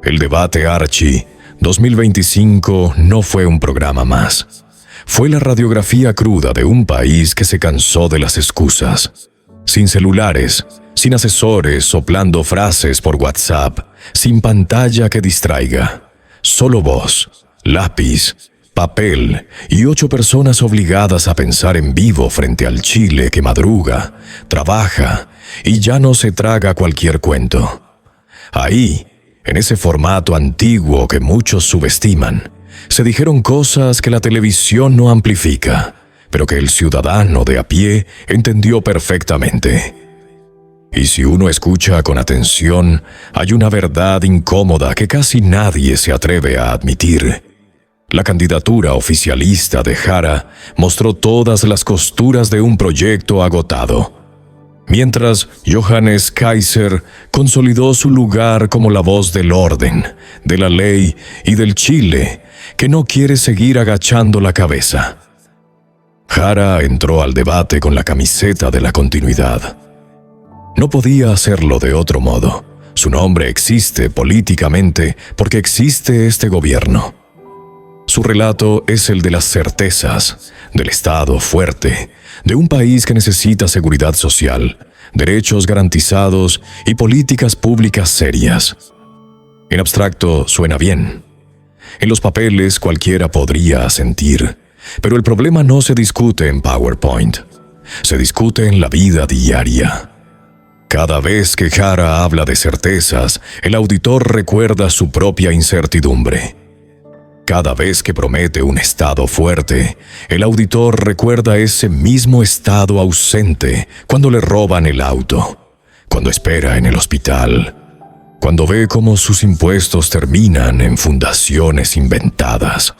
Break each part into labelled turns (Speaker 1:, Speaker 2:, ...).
Speaker 1: El debate Archi 2025 no fue un programa más. Fue la radiografía cruda de un país que se cansó de las excusas. Sin celulares, sin asesores soplando frases por WhatsApp, sin pantalla que distraiga. Solo voz, lápiz, papel y 8 personas obligadas a pensar en vivo frente al Chile que madruga, trabaja y ya no se traga cualquier cuento. Ahí, en ese formato antiguo que muchos subestiman, se dijeron cosas que la televisión no amplifica, pero que el ciudadano de a pie entendió perfectamente. Y si uno escucha con atención, hay una verdad incómoda que casi nadie se atreve a admitir. La candidatura oficialista de Jara mostró todas las costuras de un proyecto agotado, mientras Johannes Kaiser consolidó su lugar como la voz del orden, de la ley y del Chile, que no quiere seguir agachando la cabeza. Jara entró al debate con la camiseta de la continuidad. No podía hacerlo de otro modo. Su nombre existe políticamente porque existe este gobierno. Su relato es el de las certezas, del Estado fuerte, de un país que necesita seguridad social, derechos garantizados y políticas públicas serias. En abstracto suena bien. En los papeles cualquiera podría asentir, pero el problema no se discute en PowerPoint. Se discute en la vida diaria. Cada vez que Jara habla de certezas, el auditor recuerda su propia incertidumbre. Cada vez que promete un Estado fuerte, el auditor recuerda ese mismo Estado ausente cuando le roban el auto, cuando espera en el hospital, cuando ve cómo sus impuestos terminan en fundaciones inventadas.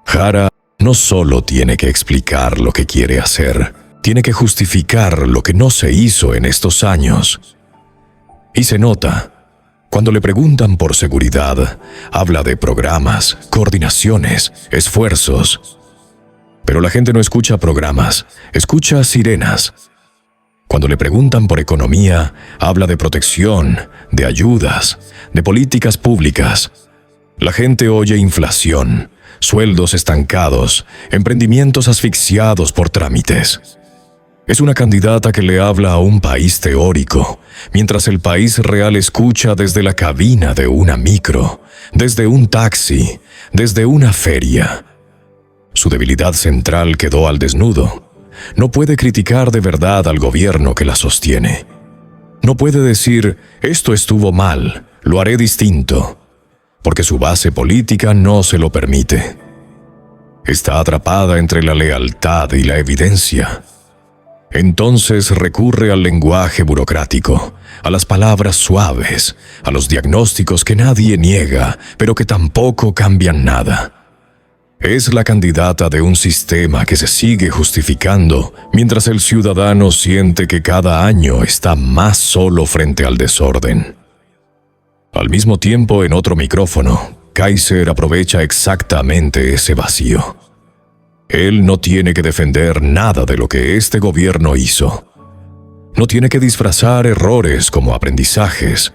Speaker 1: Jara no solo tiene que explicar lo que quiere hacer, tiene que justificar lo que no se hizo en estos años. Y se nota. Cuando le preguntan por seguridad, habla de programas, coordinaciones, esfuerzos. Pero la gente no escucha programas, escucha sirenas. Cuando le preguntan por economía, habla de protección, de ayudas, de políticas públicas. La gente oye inflación, sueldos estancados, emprendimientos asfixiados por trámites. Es una candidata que le habla a un país teórico, mientras el país real escucha desde la cabina de una micro, desde un taxi, desde una feria. Su debilidad central quedó al desnudo. No puede criticar de verdad al gobierno que la sostiene. No puede decir, esto estuvo mal, lo haré distinto, porque su base política no se lo permite. Está atrapada entre la lealtad y la evidencia. Entonces recurre al lenguaje burocrático, a las palabras suaves, a los diagnósticos que nadie niega, pero que tampoco cambian nada. Es la candidata de un sistema que se sigue justificando, mientras el ciudadano siente que cada año está más solo frente al desorden. Al mismo tiempo, en otro micrófono, Kaiser aprovecha exactamente ese vacío. Él no tiene que defender nada de lo que este gobierno hizo. No tiene que disfrazar errores como aprendizajes.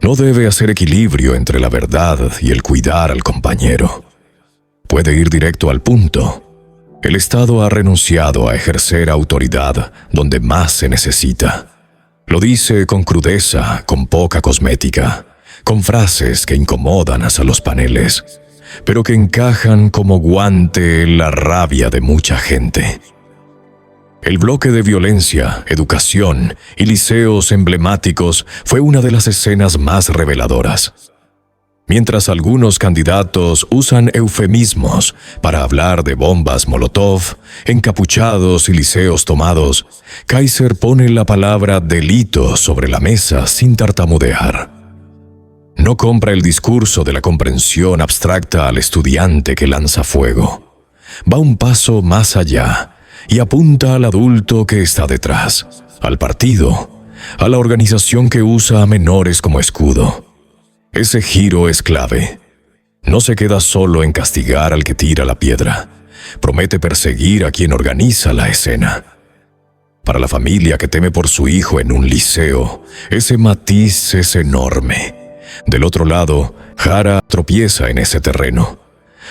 Speaker 1: No debe hacer equilibrio entre la verdad y el cuidar al compañero. Puede ir directo al punto. El Estado ha renunciado a ejercer autoridad donde más se necesita. Lo dice con crudeza, con poca cosmética, con frases que incomodan hasta los paneles, pero que encajan como guante en la rabia de mucha gente. El bloque de violencia, educación y liceos emblemáticos fue una de las escenas más reveladoras. Mientras algunos candidatos usan eufemismos para hablar de bombas Molotov, encapuchados y liceos tomados, Kaiser pone la palabra delito sobre la mesa sin tartamudear. No compra el discurso de la comprensión abstracta al estudiante que lanza fuego. Va un paso más allá y apunta al adulto que está detrás, al partido, a la organización que usa a menores como escudo. Ese giro es clave. No se queda solo en castigar al que tira la piedra. Promete perseguir a quien organiza la escena. Para la familia que teme por su hijo en un liceo, ese matiz es enorme. Del otro lado, Jara tropieza en ese terreno.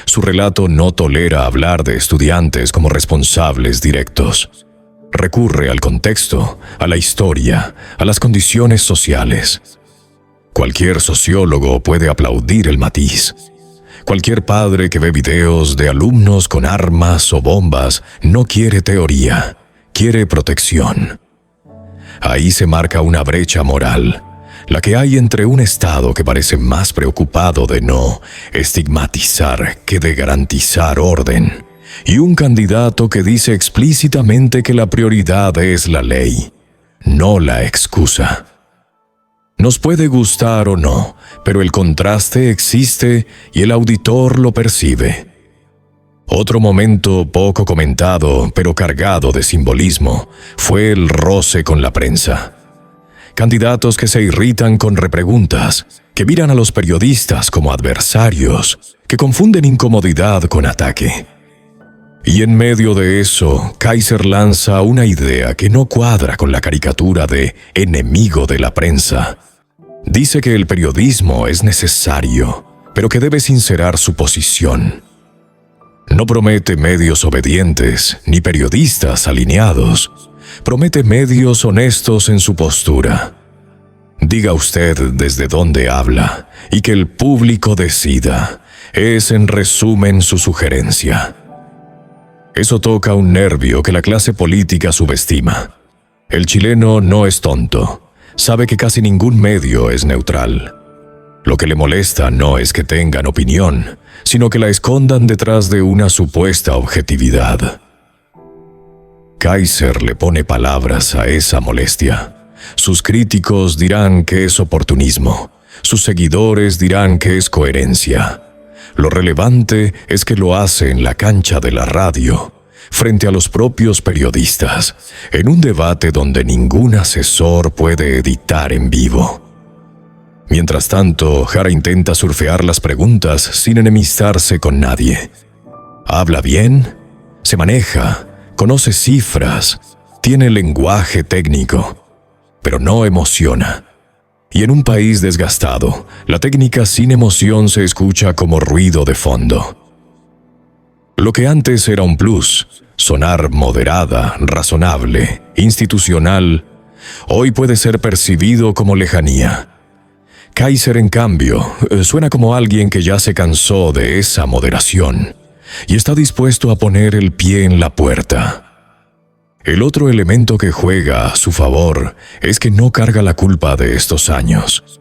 Speaker 1: Su relato no tolera hablar de estudiantes como responsables directos. Recurre al contexto, a la historia, a las condiciones sociales. Cualquier sociólogo puede aplaudir el matiz. Cualquier padre que ve videos de alumnos con armas o bombas no quiere teoría, quiere protección. Ahí se marca una brecha moral, la que hay entre un Estado que parece más preocupado de no estigmatizar que de garantizar orden, y un candidato que dice explícitamente que la prioridad es la ley, no la excusa. Nos puede gustar o no, pero el contraste existe y el auditor lo percibe. Otro momento poco comentado, pero cargado de simbolismo, fue el roce con la prensa. Candidatos que se irritan con repreguntas, que miran a los periodistas como adversarios, que confunden incomodidad con ataque. Y en medio de eso, Kaiser lanza una idea que no cuadra con la caricatura de enemigo de la prensa. Dice que el periodismo es necesario, pero que debe sincerar su posición. No promete medios obedientes, ni periodistas alineados. Promete medios honestos en su postura. Diga usted desde dónde habla, y que el público decida. Es en resumen su sugerencia. Eso toca un nervio que la clase política subestima. El chileno no es tonto. Sabe que casi ningún medio es neutral. Lo que le molesta no es que tengan opinión, sino que la escondan detrás de una supuesta objetividad. Kaiser le pone palabras a esa molestia. Sus críticos dirán que es oportunismo. Sus seguidores dirán que es coherencia. Lo relevante es que lo hace en la cancha de la radio, frente a los propios periodistas, en un debate donde ningún asesor puede editar en vivo. Mientras tanto, Jara intenta surfear las preguntas sin enemistarse con nadie. Habla bien, se maneja, conoce cifras, tiene lenguaje técnico, pero no emociona. Y en un país desgastado, la técnica sin emoción se escucha como ruido de fondo. Lo que antes era un plus, sonar moderada, razonable, institucional, hoy puede ser percibido como lejanía. Kaiser, en cambio, suena como alguien que ya se cansó de esa moderación y está dispuesto a poner el pie en la puerta. El otro elemento que juega a su favor es que no carga la culpa de estos años.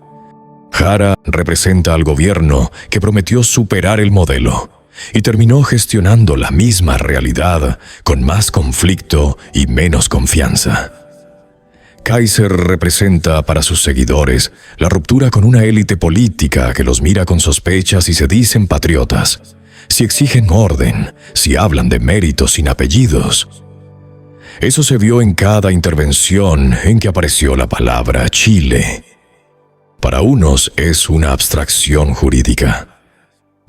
Speaker 1: Jara representa al gobierno que prometió superar el modelo y terminó gestionando la misma realidad con más conflicto y menos confianza. Kaiser representa para sus seguidores la ruptura con una élite política que los mira con sospechas y se dicen patriotas, si exigen orden, si hablan de méritos sin apellidos. Eso se vio en cada intervención en que apareció la palabra Chile. Para unos es una abstracción jurídica.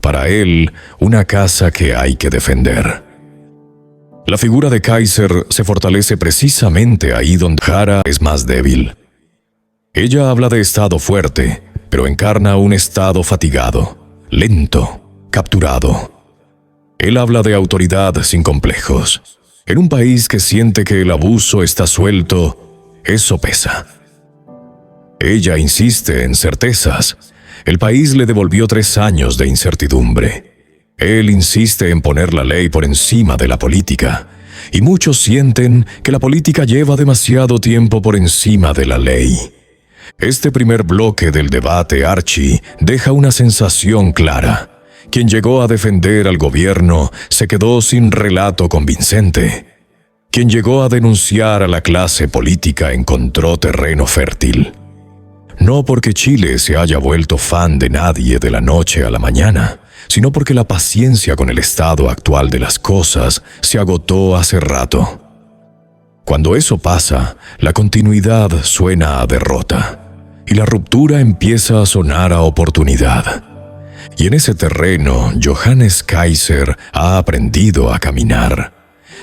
Speaker 1: Para él, una casa que hay que defender. La figura de Kaiser se fortalece precisamente ahí donde Jara es más débil. Ella habla de Estado fuerte, pero encarna un Estado fatigado, lento, capturado. Él habla de autoridad sin complejos. En un país que siente que el abuso está suelto, eso pesa. Ella insiste en certezas. El país le devolvió 3 años de incertidumbre. Él insiste en poner la ley por encima de la política, y muchos sienten que la política lleva demasiado tiempo por encima de la ley. Este primer bloque del debate Archie deja una sensación clara. Quien llegó a defender al gobierno se quedó sin relato convincente. Quien llegó a denunciar a la clase política encontró terreno fértil. No porque Chile se haya vuelto fan de nadie de la noche a la mañana, sino porque la paciencia con el estado actual de las cosas se agotó hace rato. Cuando eso pasa, la continuidad suena a derrota, y la ruptura empieza a sonar a oportunidad. Y en ese terreno, Johannes Kaiser ha aprendido a caminar.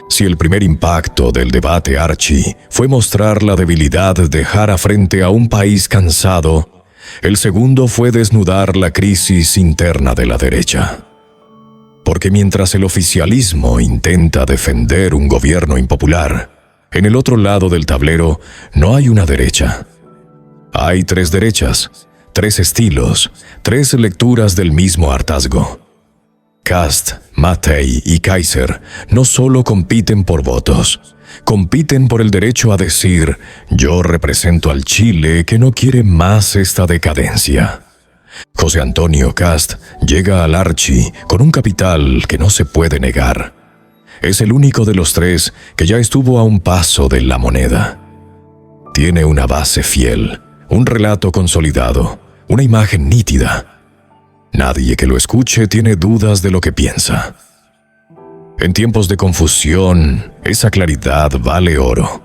Speaker 1: Si el primer impacto del debate Archie fue mostrar la debilidad de Jara frente a un país cansado, El segundo fue desnudar la crisis interna de la derecha. Porque mientras el oficialismo intenta defender un gobierno impopular, en el otro lado del tablero no hay una derecha. Hay tres derechas, tres estilos, tres lecturas del mismo hartazgo. Kast, Mattei y Kaiser no solo compiten por votos, compiten por el derecho a decir: yo represento al Chile que no quiere más esta decadencia. José Antonio Kast llega al Archi con un capital que no se puede negar. Es el único de los tres que ya estuvo a un paso de la moneda. Tiene una base fiel, un relato consolidado, una imagen nítida. Nadie que lo escuche tiene dudas de lo que piensa. En tiempos de confusión, esa claridad vale oro.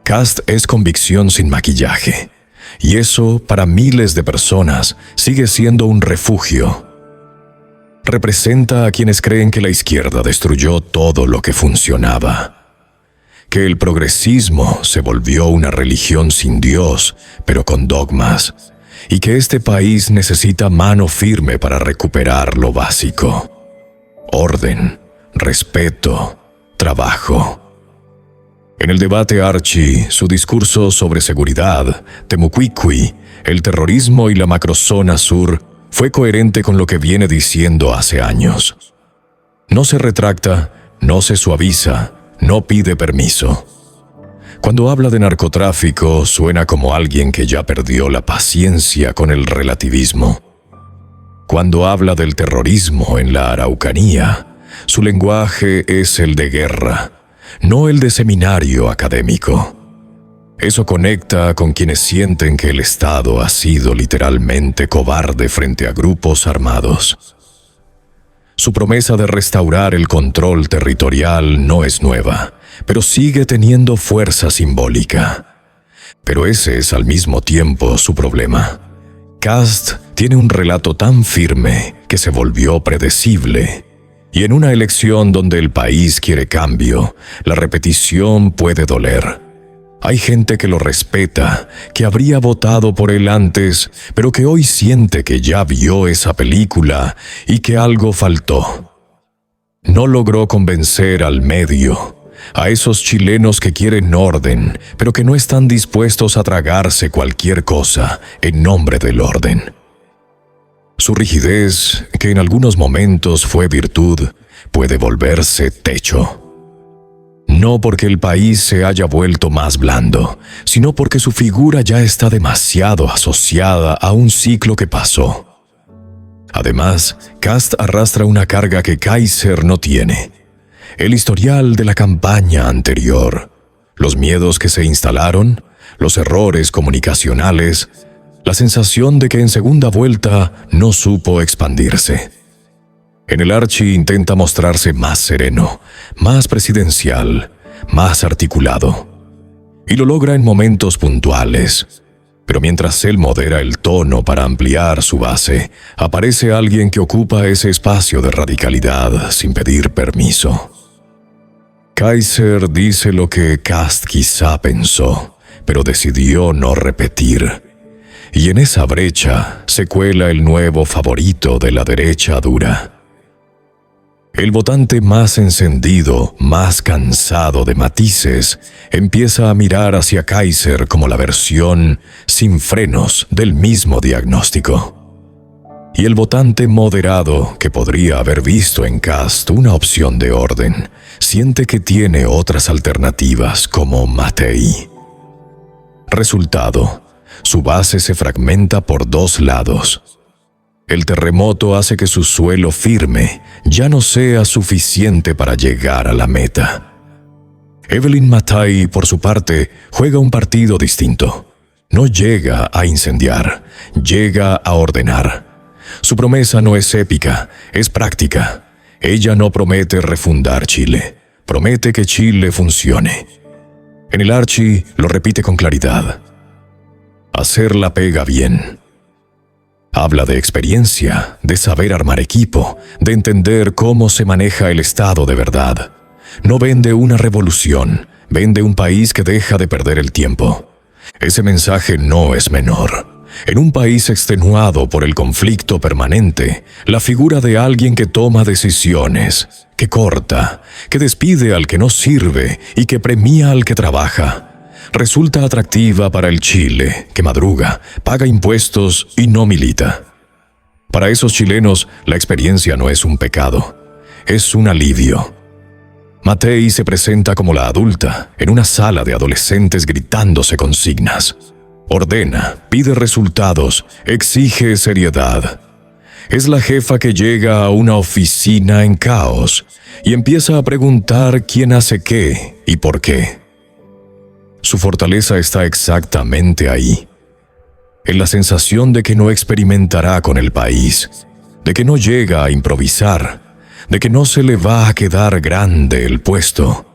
Speaker 1: Kast es convicción sin maquillaje, y eso, para miles de personas, sigue siendo un refugio. Representa a quienes creen que la izquierda destruyó todo lo que funcionaba, que el progresismo se volvió una religión sin Dios, pero con dogmas, y que este país necesita mano firme para recuperar lo básico: orden, respeto, trabajo. En el debate Archi, su discurso sobre seguridad, Temucuicui, el terrorismo y la macrozona sur fue coherente con lo que viene diciendo hace años. No se retracta, no se suaviza, no pide permiso. Cuando habla de narcotráfico, suena como alguien que ya perdió la paciencia con el relativismo. Cuando habla del terrorismo en la Araucanía, su lenguaje es el de guerra, no el de seminario académico. Eso conecta con quienes sienten que el Estado ha sido literalmente cobarde frente a grupos armados. Su promesa de restaurar el control territorial no es nueva, pero sigue teniendo fuerza simbólica. Pero ese es al mismo tiempo su problema. Kast tiene un relato tan firme que se volvió predecible. Y en una elección donde el país quiere cambio, la repetición puede doler. Hay gente que lo respeta, que habría votado por él antes, pero que hoy siente que ya vio esa película y que algo faltó. No logró convencer al medio, a esos chilenos que quieren orden, pero que no están dispuestos a tragarse cualquier cosa en nombre del orden. Su rigidez, que en algunos momentos fue virtud, puede volverse techo. No porque el país se haya vuelto más blando, sino porque su figura ya está demasiado asociada a un ciclo que pasó. Además, Kast arrastra una carga que Kaiser no tiene: el historial de la campaña anterior, los miedos que se instalaron, los errores comunicacionales, la sensación de que en segunda vuelta no supo expandirse. En el Archi intenta mostrarse más sereno, más presidencial, más articulado. Y lo logra en momentos puntuales. Pero mientras él modera el tono para ampliar su base, aparece alguien que ocupa ese espacio de radicalidad sin pedir permiso. Kaiser dice lo que Kast quizá pensó, pero decidió no repetir. Y en esa brecha se cuela el nuevo favorito de la derecha dura. El votante más encendido, más cansado de matices, empieza a mirar hacia Kaiser como la versión sin frenos del mismo diagnóstico. Y el votante moderado, que podría haber visto en Kast una opción de orden, siente que tiene otras alternativas como Mattei. Resultado: su base se fragmenta por dos lados. El terremoto hace que su suelo firme ya no sea suficiente para llegar a la meta. Evelyn Mattei, por su parte, juega un partido distinto. No llega a incendiar, llega a ordenar. Su promesa no es épica, es práctica. Ella no promete refundar Chile, promete que Chile funcione. En el Archi lo repite con claridad: hacer la pega bien. Habla de experiencia, de saber armar equipo, de entender cómo se maneja el Estado de verdad. No vende una revolución, vende un país que deja de perder el tiempo. Ese mensaje no es menor. En un país extenuado por el conflicto permanente, la figura de alguien que toma decisiones, que corta, que despide al que no sirve y que premia al que trabaja, resulta atractiva para el Chile, que madruga, paga impuestos y no milita. Para esos chilenos, la experiencia no es un pecado, es un alivio. Matei se presenta como la adulta, en una sala de adolescentes gritándose consignas. Ordena, pide resultados, exige seriedad. Es la jefa que llega a una oficina en caos y empieza a preguntar quién hace qué y por qué. Su fortaleza está exactamente ahí, en la sensación de que no experimentará con el país, de que no llega a improvisar, de que no se le va a quedar grande el puesto.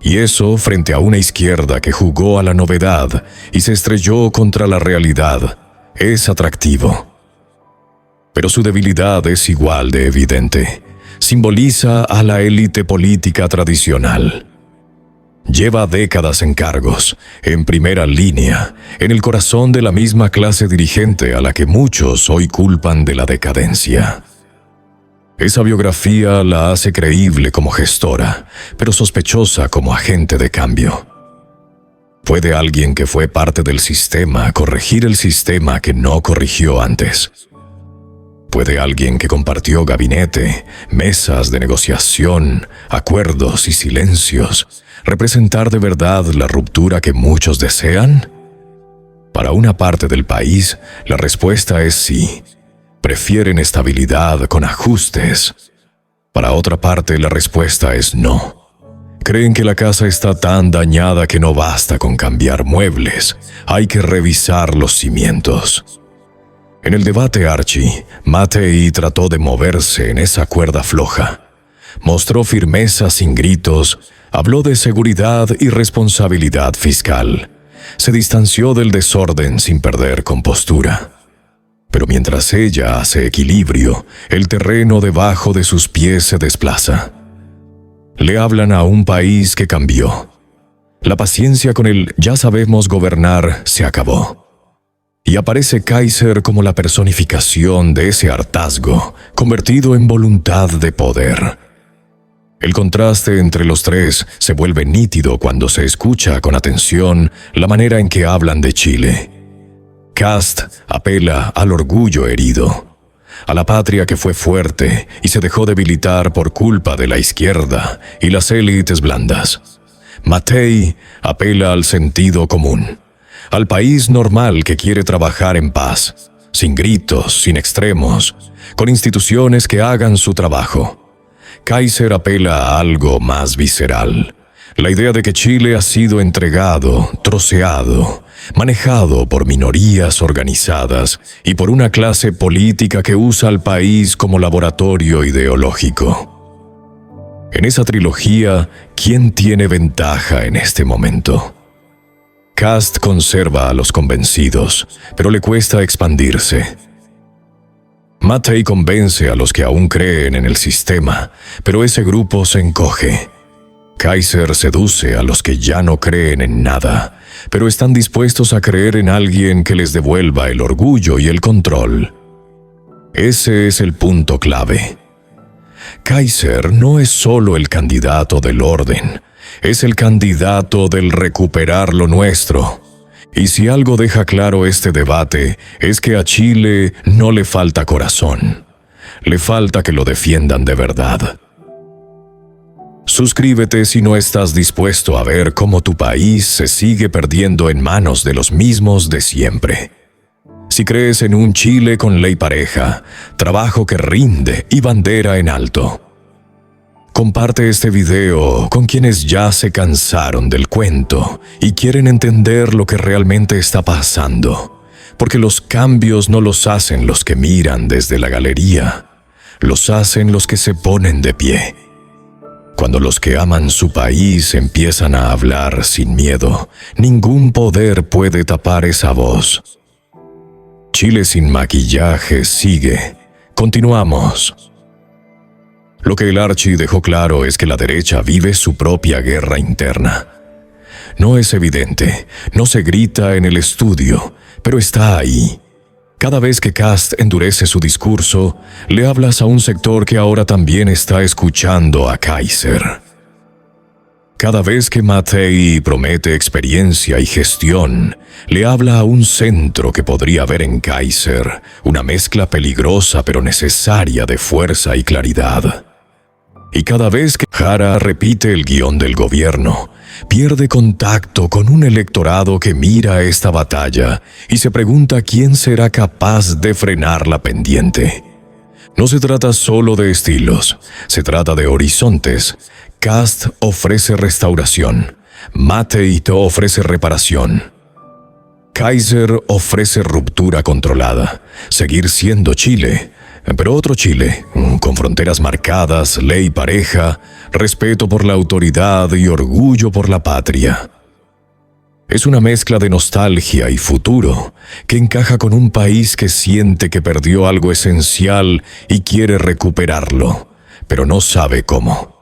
Speaker 1: Y eso frente a una izquierda que jugó a la novedad y se estrelló contra la realidad, es atractivo. Pero su debilidad es igual de evidente. Simboliza a la élite política tradicional. Lleva décadas en cargos, en primera línea, en el corazón de la misma clase dirigente a la que muchos hoy culpan de la decadencia. Esa biografía la hace creíble como gestora, pero sospechosa como agente de cambio. ¿Puede alguien que fue parte del sistema corregir el sistema que no corrigió antes? ¿Puede alguien que compartió gabinete, mesas de negociación, acuerdos y silencios representar de verdad la ruptura que muchos desean? Para una parte del país, la respuesta es sí. Prefieren estabilidad con ajustes. Para otra parte, la respuesta es no. Creen que la casa está tan dañada que no basta con cambiar muebles, hay que revisar los cimientos. En el debate Archie, Matei trató de moverse en esa cuerda floja. Mostró firmeza sin gritos, habló de seguridad y responsabilidad fiscal. Se distanció del desorden sin perder compostura. Pero mientras ella hace equilibrio, el terreno debajo de sus pies se desplaza. Le hablan a un país que cambió. La paciencia con el "ya sabemos gobernar" se acabó. Y aparece Kaiser como la personificación de ese hartazgo, convertido en voluntad de poder. El contraste entre los tres se vuelve nítido cuando se escucha con atención la manera en que hablan de Chile. Kast apela al orgullo herido, a la patria que fue fuerte y se dejó debilitar por culpa de la izquierda y las élites blandas. Matei apela al sentido común, al país normal que quiere trabajar en paz, sin gritos, sin extremos, con instituciones que hagan su trabajo. Kaiser apela a algo más visceral, la idea de que Chile ha sido entregado, troceado, manejado por minorías organizadas y por una clase política que usa al país como laboratorio ideológico. En esa trilogía, ¿quién tiene ventaja en este momento? Kast conserva a los convencidos, pero le cuesta expandirse. Matei convence a los que aún creen en el sistema, pero ese grupo se encoge. Kaiser seduce a los que ya no creen en nada, pero están dispuestos a creer en alguien que les devuelva el orgullo y el control. Ese es el punto clave. Kaiser no es solo el candidato del orden, es el candidato del recuperar lo nuestro. Y si algo deja claro este debate, es que a Chile no le falta corazón. Le falta que lo defiendan de verdad. Suscríbete si no estás dispuesto a ver cómo tu país se sigue perdiendo en manos de los mismos de siempre. Si crees en un Chile con ley pareja, trabajo que rinde y bandera en alto. Comparte este video con quienes ya se cansaron del cuento y quieren entender lo que realmente está pasando, porque los cambios no los hacen los que miran desde la galería, los hacen los que se ponen de pie. Cuando los que aman su país empiezan a hablar sin miedo, ningún poder puede tapar esa voz. Chile sin maquillaje sigue. Continuamos. Lo que el Archie dejó claro es que la derecha vive su propia guerra interna. No es evidente, no se grita en el estudio, pero está ahí. Cada vez que Cast endurece su discurso, le hablas a un sector que ahora también está escuchando a Kaiser. Cada vez que Mattei promete experiencia y gestión, le habla a un centro que podría ver en Kaiser una mezcla peligrosa pero necesaria de fuerza y claridad. Y cada vez que Jara repite el guión del gobierno, pierde contacto con un electorado que mira esta batalla y se pregunta quién será capaz de frenar la pendiente. No se trata solo de estilos, se trata de horizontes. Cast ofrece restauración, Mattei ofrece reparación. Kaiser ofrece ruptura controlada, seguir siendo Chile, pero otro Chile, con fronteras marcadas, ley pareja, respeto por la autoridad y orgullo por la patria. Es una mezcla de nostalgia y futuro que encaja con un país que siente que perdió algo esencial y quiere recuperarlo, pero no sabe cómo.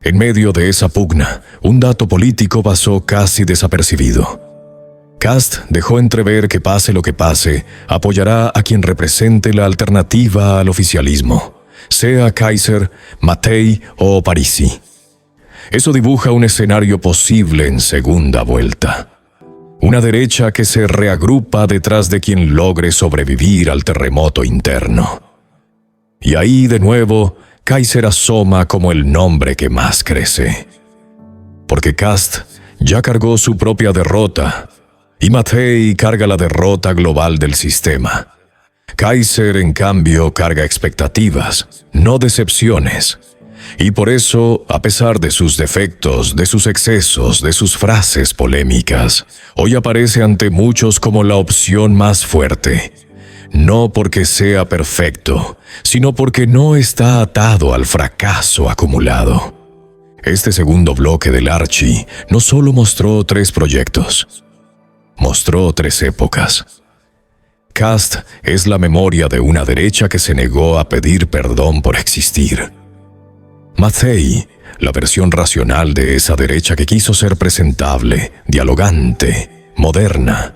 Speaker 1: En medio de esa pugna, un dato político pasó casi desapercibido. Cast dejó entrever que pase lo que pase, apoyará a quien represente la alternativa al oficialismo, sea Kaiser, Mattei o Parisi. Eso dibuja un escenario posible en segunda vuelta. Una derecha que se reagrupa detrás de quien logre sobrevivir al terremoto interno. Y ahí, de nuevo, Kaiser asoma como el nombre que más crece. Porque Cast ya cargó su propia derrota, y Mattei carga la derrota global del sistema. Kaiser, en cambio, carga expectativas, no decepciones. Y por eso, a pesar de sus defectos, de sus excesos, de sus frases polémicas, hoy aparece ante muchos como la opción más fuerte. No porque sea perfecto, sino porque no está atado al fracaso acumulado. Este segundo bloque del Archi no solo mostró 3 proyectos, mostró 3 épocas. Cast es la memoria de una derecha que se negó a pedir perdón por existir. Mattei, la versión racional de esa derecha que quiso ser presentable, dialogante, moderna.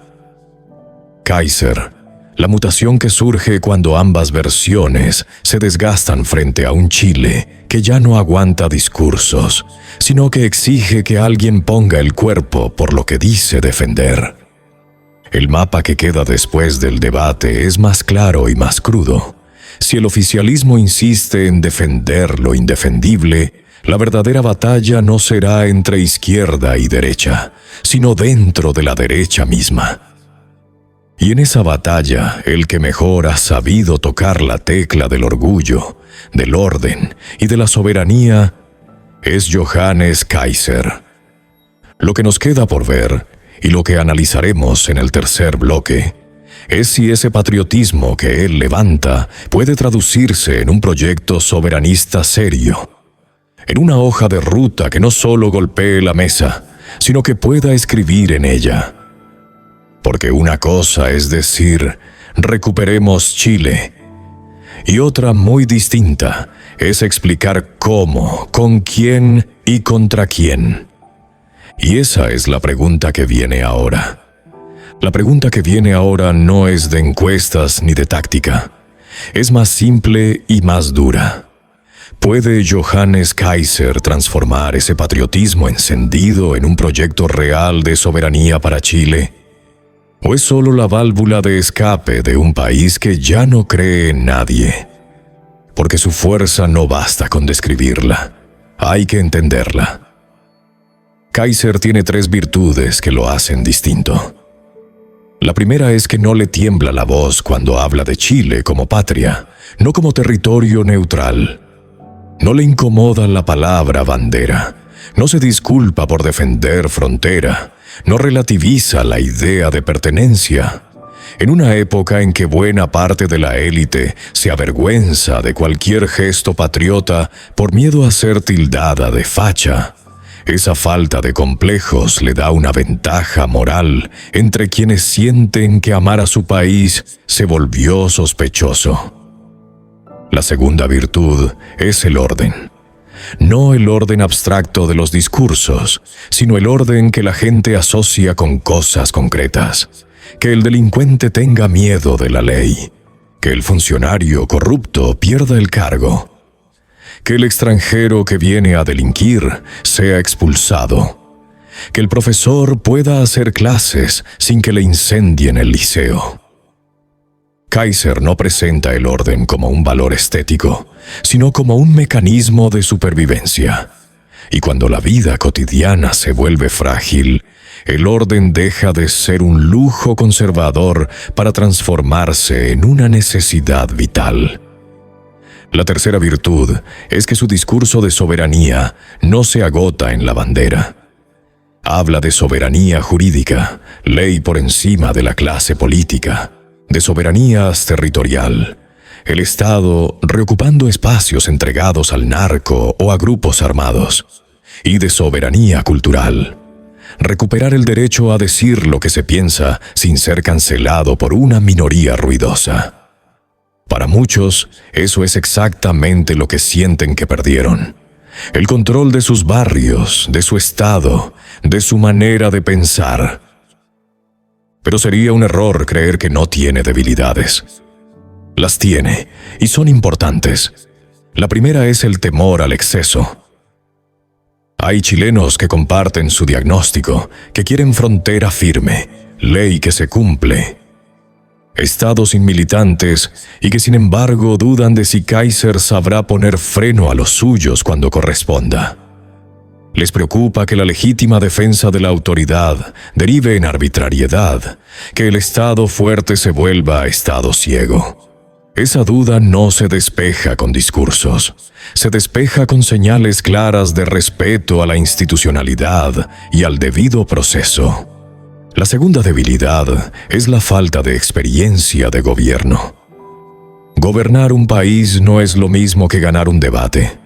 Speaker 1: Kaiser, la mutación que surge cuando ambas versiones se desgastan frente a un Chile que ya no aguanta discursos, sino que exige que alguien ponga el cuerpo por lo que dice defender. El mapa que queda después del debate es más claro y más crudo. Si el oficialismo insiste en defender lo indefendible, la verdadera batalla no será entre izquierda y derecha, sino dentro de la derecha misma. Y en esa batalla, el que mejor ha sabido tocar la tecla del orgullo, del orden y de la soberanía es Johannes Kaiser. Lo que nos queda por ver, y lo que analizaremos en el tercer bloque, es si ese patriotismo que él levanta puede traducirse en un proyecto soberanista serio, en una hoja de ruta que no solo golpee la mesa, sino que pueda escribir en ella. Porque una cosa es decir, recuperemos Chile, y otra muy distinta es explicar cómo, con quién y contra quién. Y esa es la pregunta que viene ahora. La pregunta que viene ahora no es de encuestas ni de táctica. Es más simple y más dura. ¿Puede Johannes Kaiser transformar ese patriotismo encendido en un proyecto real de soberanía para Chile? ¿O es solo la válvula de escape de un país que ya no cree en nadie? Porque su fuerza no basta con describirla. Hay que entenderla. Kaiser tiene 3 virtudes que lo hacen distinto. La primera es que no le tiembla la voz cuando habla de Chile como patria, no como territorio neutral. No le incomoda la palabra bandera, no se disculpa por defender frontera, no relativiza la idea de pertenencia. En una época en que buena parte de la élite se avergüenza de cualquier gesto patriota por miedo a ser tildada de facha, esa falta de complejos le da una ventaja moral entre quienes sienten que amar a su país se volvió sospechoso. La segunda virtud es el orden. No el orden abstracto de los discursos, sino el orden que la gente asocia con cosas concretas. que el delincuente tenga miedo de la ley, que el funcionario corrupto pierda el cargo, que el extranjero que viene a delinquir sea expulsado, que el profesor pueda hacer clases sin que le incendien el liceo. Kaiser no presenta el orden como un valor estético, sino como un mecanismo de supervivencia. Y cuando la vida cotidiana se vuelve frágil, el orden deja de ser un lujo conservador para transformarse en una necesidad vital. La tercera virtud es que su discurso de soberanía no se agota en la bandera. Habla de soberanía jurídica, ley por encima de la clase política, de soberanía territorial, el Estado reocupando espacios entregados al narco o a grupos armados, y de soberanía cultural, recuperar el derecho a decir lo que se piensa sin ser cancelado por una minoría ruidosa. Para muchos, eso es exactamente lo que sienten que perdieron: el control de sus barrios, de su estado, de su manera de pensar. Pero sería un error creer que no tiene debilidades. Las tiene, y son importantes. La primera es el temor al exceso. Hay chilenos que comparten su diagnóstico, que quieren frontera firme, ley que se cumple, Estado sin militantes, y que sin embargo dudan de si Kaiser sabrá poner freno a los suyos cuando corresponda. Les preocupa que la legítima defensa de la autoridad derive en arbitrariedad, que el Estado fuerte se vuelva Estado ciego. Esa duda no se despeja con discursos, se despeja con señales claras de respeto a la institucionalidad y al debido proceso. La segunda debilidad es la falta de experiencia de gobierno. Gobernar un país no es lo mismo que ganar un debate.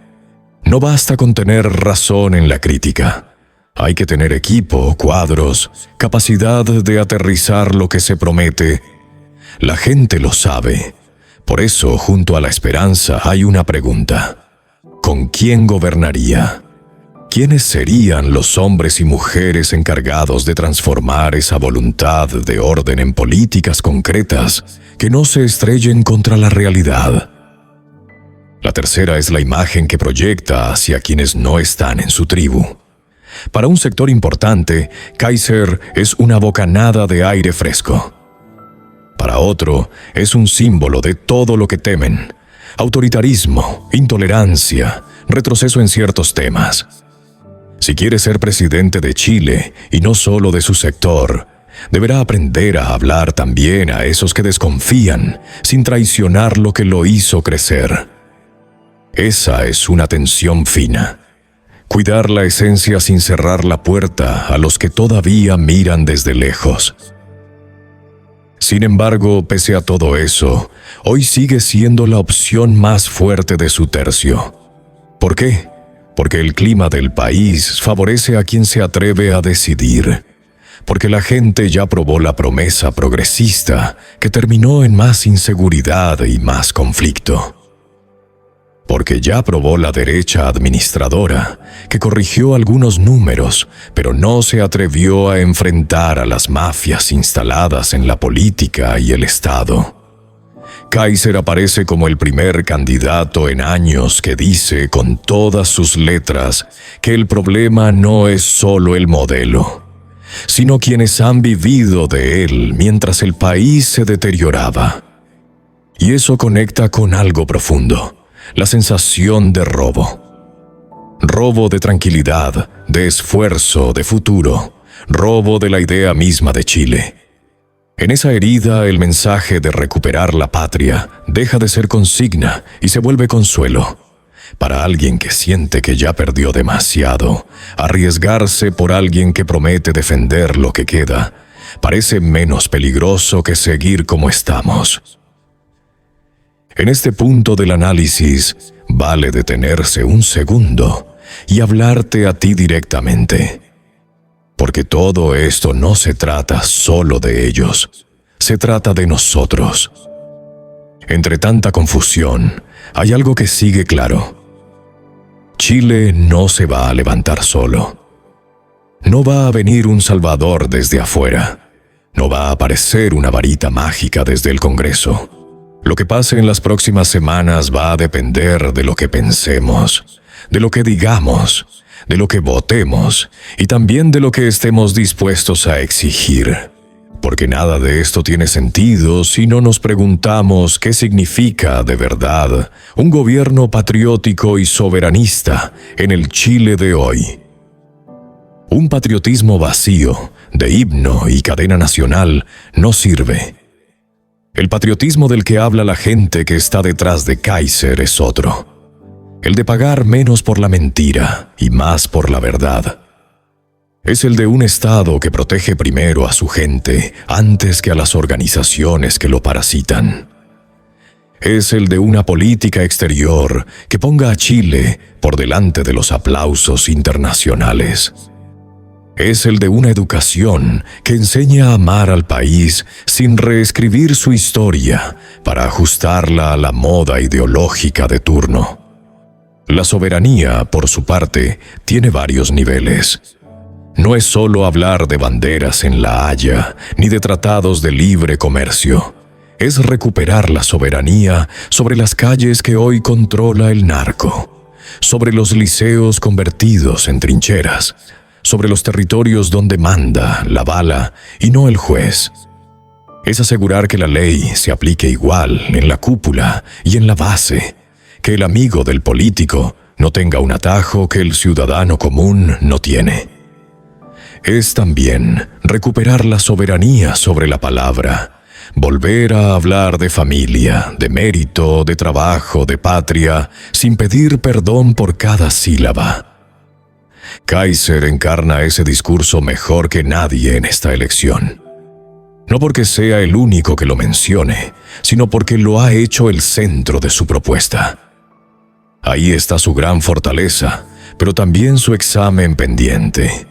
Speaker 1: No basta con tener razón en la crítica. Hay que tener equipo, cuadros, capacidad de aterrizar lo que se promete. La gente lo sabe. Por eso, junto a la esperanza, hay una pregunta: ¿con quién gobernaría? ¿Quiénes serían los hombres y mujeres encargados de transformar esa voluntad de orden en políticas concretas que no se estrellen contra la realidad? La tercera es la imagen que proyecta hacia quienes no están en su tribu. Para un sector importante, Kaiser es una bocanada de aire fresco. Para otro, es un símbolo de todo lo que temen: autoritarismo, intolerancia, retroceso en ciertos temas. Si quiere ser presidente de Chile, y no solo de su sector, deberá aprender a hablar también a esos que desconfían, sin traicionar lo que lo hizo crecer. Esa es una tensión fina. Cuidar la esencia sin cerrar la puerta a los que todavía miran desde lejos. Sin embargo, pese a todo eso, hoy sigue siendo la opción más fuerte de su tercio. ¿Por qué? Porque el clima del país favorece a quien se atreve a decidir. Porque la gente ya probó la promesa progresista que terminó en más inseguridad y más conflicto. Porque ya probó la derecha administradora, que corrigió algunos números, pero no se atrevió a enfrentar a las mafias instaladas en la política y el Estado. Kaiser aparece como el primer candidato en años que dice con todas sus letras que el problema no es solo el modelo, sino quienes han vivido de él mientras el país se deterioraba. Y eso conecta con algo profundo: la sensación de robo. Robo de tranquilidad, de esfuerzo, de futuro. Robo de la idea misma de Chile. En esa herida, el mensaje de recuperar la patria deja de ser consigna y se vuelve consuelo. Para alguien que siente que ya perdió demasiado, arriesgarse por alguien que promete defender lo que queda parece menos peligroso que seguir como estamos. En este punto del análisis, vale detenerse un segundo y hablarte a ti directamente. Porque todo esto no se trata solo de ellos, se trata de nosotros. Entre tanta confusión, hay algo que sigue claro. Chile no se va a levantar solo. No va a venir un salvador desde afuera. No va a aparecer una varita mágica desde el Congreso. Lo que pase en las próximas semanas va a depender de lo que pensemos, de lo que digamos, de lo que votemos y también de lo que estemos dispuestos a exigir. Porque nada de esto tiene sentido si no nos preguntamos qué significa de verdad un gobierno patriótico y soberanista en el Chile de hoy. Un patriotismo vacío, de himno y cadena nacional, no sirve. El patriotismo del que habla la gente que está detrás de Kaiser es otro. El de pagar menos por la mentira y más por la verdad. Es el de un Estado que protege primero a su gente antes que a las organizaciones que lo parasitan. Es el de una política exterior que ponga a Chile por delante de los aplausos internacionales. Es el de una educación que enseña a amar al país sin reescribir su historia para ajustarla a la moda ideológica de turno. La soberanía, por su parte, tiene varios niveles. No es solo hablar de banderas en La Haya, ni de tratados de libre comercio. Es recuperar la soberanía sobre las calles que hoy controla el narco, sobre los liceos convertidos en trincheras, sobre los territorios donde manda la bala y no el juez. Es asegurar que la ley se aplique igual en la cúpula y en la base, que el amigo del político no tenga un atajo que el ciudadano común no tiene. Es también recuperar la soberanía sobre la palabra, volver a hablar de familia, de mérito, de trabajo, de patria, sin pedir perdón por cada sílaba. Kaiser encarna ese discurso mejor que nadie en esta elección. No porque sea el único que lo mencione, sino porque lo ha hecho el centro de su propuesta. Ahí está su gran fortaleza, pero también su examen pendiente.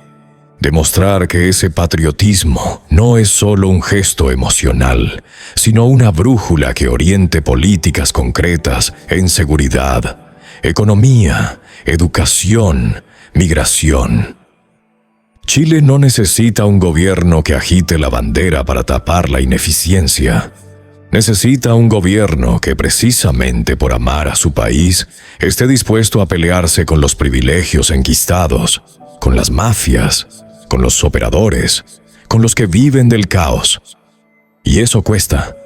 Speaker 1: Demostrar que ese patriotismo no es solo un gesto emocional, sino una brújula que oriente políticas concretas en seguridad, economía, educación, migración. Chile no necesita un gobierno que agite la bandera para tapar la ineficiencia. Necesita un gobierno que, precisamente por amar a su país, esté dispuesto a pelearse con los privilegios enquistados, con las mafias, con los operadores, con los que viven del caos. Y eso cuesta.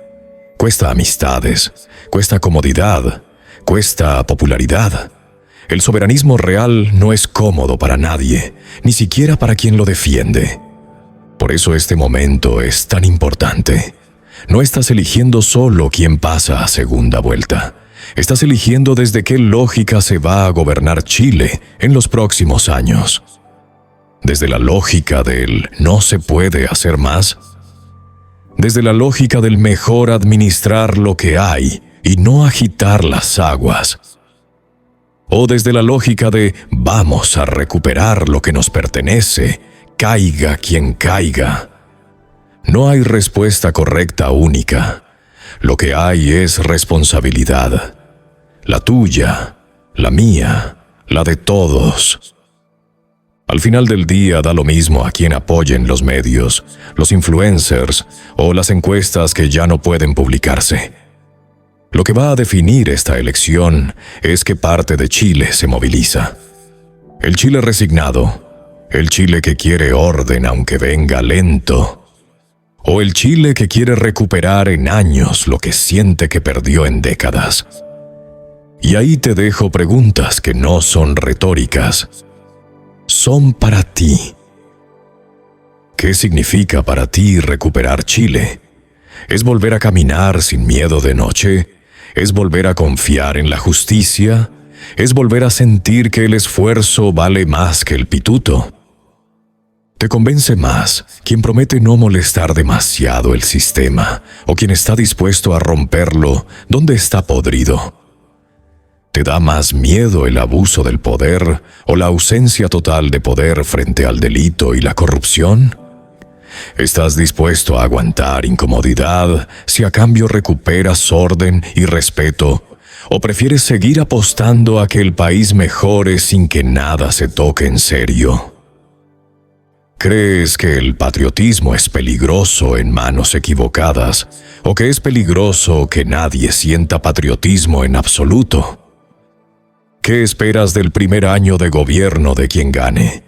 Speaker 1: Cuesta amistades, cuesta comodidad, cuesta popularidad. El soberanismo real no es cómodo para nadie, ni siquiera para quien lo defiende. Por eso este momento es tan importante. No estás eligiendo solo quién pasa a segunda vuelta. Estás eligiendo desde qué lógica se va a gobernar Chile en los próximos años. Desde la lógica del no se puede hacer más. Desde la lógica del mejor administrar lo que hay y no agitar las aguas. O desde la lógica de vamos a recuperar lo que nos pertenece, caiga quien caiga. No hay respuesta correcta única. Lo que hay es responsabilidad. La tuya, la mía, la de todos. Al final del día da lo mismo a quien apoyen los medios, los influencers o las encuestas que ya no pueden publicarse. Lo que va a definir esta elección es qué parte de Chile se moviliza. El Chile resignado, el Chile que quiere orden aunque venga lento, o el Chile que quiere recuperar en años lo que siente que perdió en décadas. Y ahí te dejo preguntas que no son retóricas, son para ti. ¿Qué significa para ti recuperar Chile? ¿Es volver a caminar sin miedo de noche? ¿Es volver a confiar en la justicia? ¿Es volver a sentir que el esfuerzo vale más que el pituto? ¿Te convence más quien promete no molestar demasiado el sistema o quien está dispuesto a romperlo donde está podrido? ¿Te da más miedo el abuso del poder o la ausencia total de poder frente al delito y la corrupción? ¿Estás dispuesto a aguantar incomodidad si a cambio recuperas orden y respeto? ¿O prefieres seguir apostando a que el país mejore sin que nada se toque en serio? ¿Crees que el patriotismo es peligroso en manos equivocadas o que es peligroso que nadie sienta patriotismo en absoluto? ¿Qué esperas del primer año de gobierno de quien gane?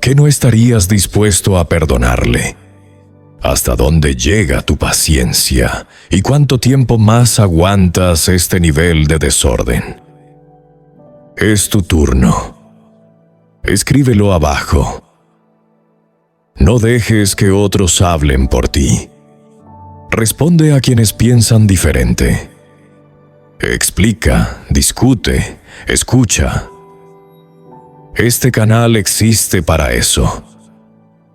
Speaker 1: ¿Qué no estarías dispuesto a perdonarle? ¿Hasta dónde llega tu paciencia y cuánto tiempo más aguantas este nivel de desorden? Es tu turno. Escríbelo abajo. No dejes que otros hablen por ti. Responde a quienes piensan diferente. Explica, discute, escucha. Este canal existe para eso,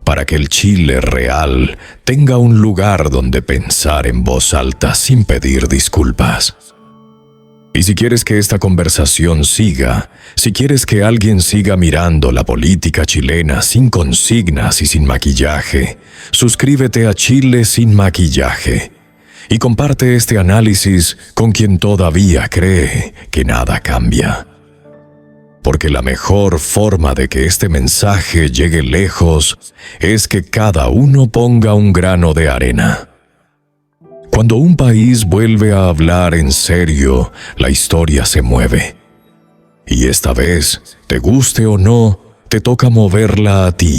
Speaker 1: para que el Chile real tenga un lugar donde pensar en voz alta sin pedir disculpas. Y si quieres que esta conversación siga, si quieres que alguien siga mirando la política chilena sin consignas y sin maquillaje, suscríbete a Chile sin maquillaje y comparte este análisis con quien todavía cree que nada cambia. Porque la mejor forma de que este mensaje llegue lejos es que cada uno ponga un grano de arena. Cuando un país vuelve a hablar en serio, la historia se mueve. Y esta vez, te guste o no, te toca moverla a ti.